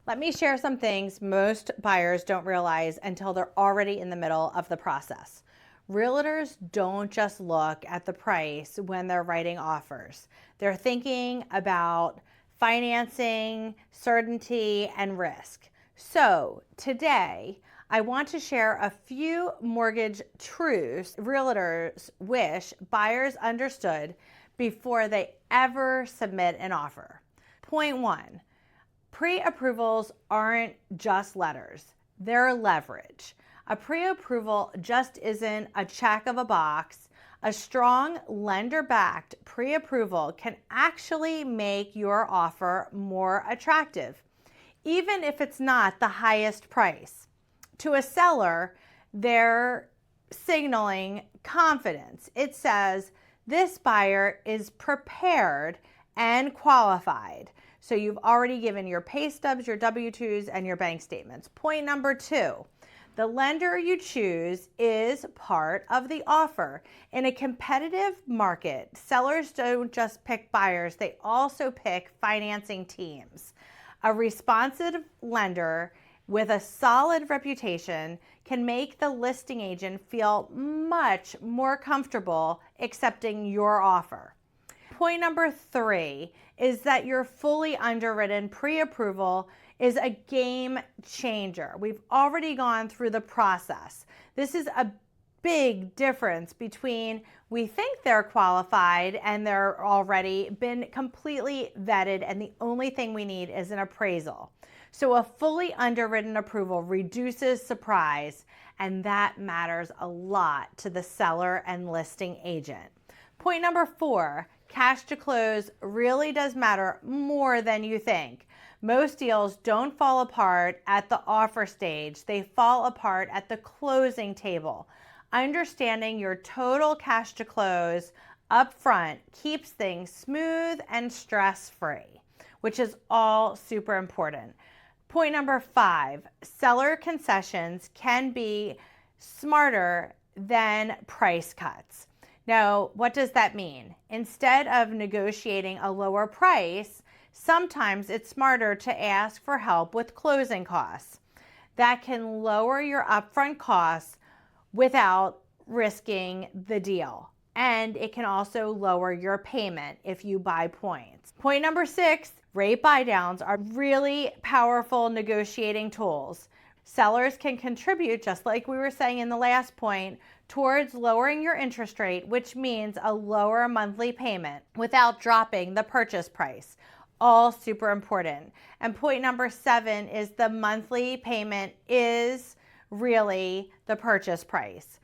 Let me share some things most buyers don't realize until they're already in the middle of the process. Realtors don't just look at the price when they're writing offers. They're thinking about financing, certainty, and risk. So today, I want to share a few mortgage truths realtors wish buyers understood before they ever submit an offer. Point one. Pre-approvals aren't just letters, they're leverage. A pre-approval just isn't a check of a box. A strong lender-backed pre-approval can actually make your offer more attractive, even if it's not the highest price. To a seller, they're signaling confidence. It says, this buyer is prepared and qualified. So you've already given your pay stubs, your W-2s, and your bank statements. Point number two, the lender you choose is part of the offer. In a competitive market, sellers don't just pick buyers, they also pick financing teams. A responsive lender with a solid reputation can make the listing agent feel much more comfortable accepting your offer. Point number three is that your fully underwritten pre-approval is a game changer. We've already gone through the process. This is a big difference between we think they're qualified and they're already been completely vetted and the only thing we need is an appraisal. So a fully underwritten approval reduces surprise, and that matters a lot to the seller and listing agent. Point number four, cash to close really does matter more than you think. Most deals don't fall apart at the offer stage. They fall apart at the closing table. Understanding your total cash to close up front keeps things smooth and stress-free, which is all super important. Point number five, seller concessions can be smarter than price cuts. Now, what does that mean? Instead of negotiating a lower price, sometimes it's smarter to ask for help with closing costs. That can lower your upfront costs without risking the deal. And it can also lower your payment if you buy points. Point number six, rate buydowns are really powerful negotiating tools. Sellers can contribute, just like we were saying in the last point, towards lowering your interest rate, which means a lower monthly payment without dropping the purchase price. All super important. And point number seven is the monthly payment is really the purchase price.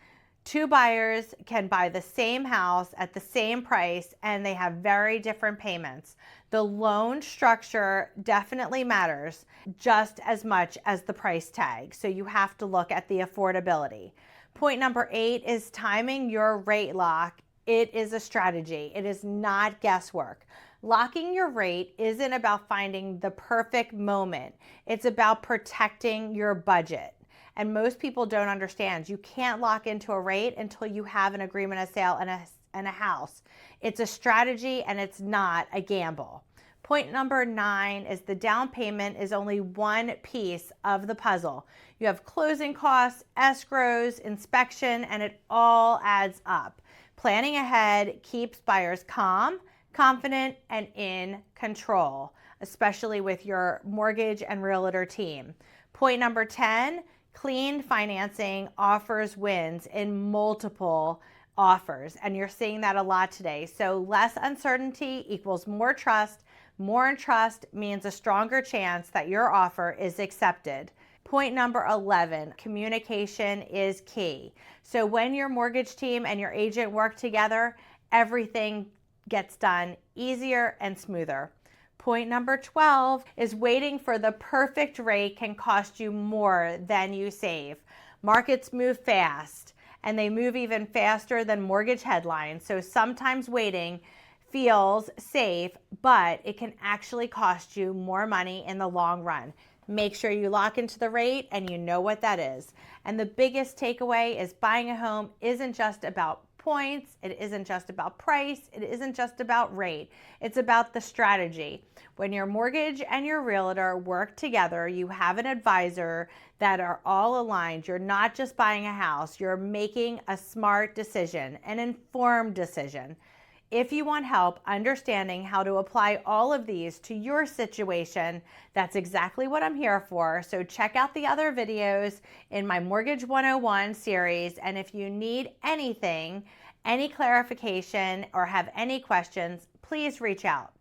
Two buyers can buy the same house at the same price and they have very different payments. The loan structure definitely matters just as much as the price tag. So you have to look at the affordability. Point number eight is timing your rate lock. It is a strategy. It is not guesswork. Locking your rate isn't about finding the perfect moment. It's about protecting your budget. And most people don't understand. You can't lock into a rate until you have an agreement of sale and a house. It's a strategy and it's not a gamble. Point number nine is the down payment is only one piece of the puzzle. You have closing costs, escrows, inspection, and it all adds up. Planning ahead keeps buyers calm, confident, and in control, especially with your mortgage and realtor team. Point number 10, clean financing offers wins in multiple offers, and you're seeing that a lot today. So less uncertainty equals more trust. More trust means a stronger chance that your offer is accepted. Point number 11, communication is key. So when your mortgage team and your agent work together, everything gets done easier and smoother. Point number 12 is waiting for the perfect rate can cost you more than you save. Markets move fast and they move even faster than mortgage headlines. So sometimes waiting feels safe, but it can actually cost you more money in the long run. Make sure you lock into the rate and you know what that is. And the biggest takeaway is buying a home isn't just about points. It isn't just about price. It isn't just about rate. It's about the strategy. When your mortgage and your realtor work together, you have an advisor that are all aligned. You're not just buying a house. You're making a smart decision, an informed decision. If you want help understanding how to apply all of these to your situation, that's exactly what I'm here for. So check out the other videos in my Mortgage 101 series. And if you need anything, any clarification, or have any questions, please reach out.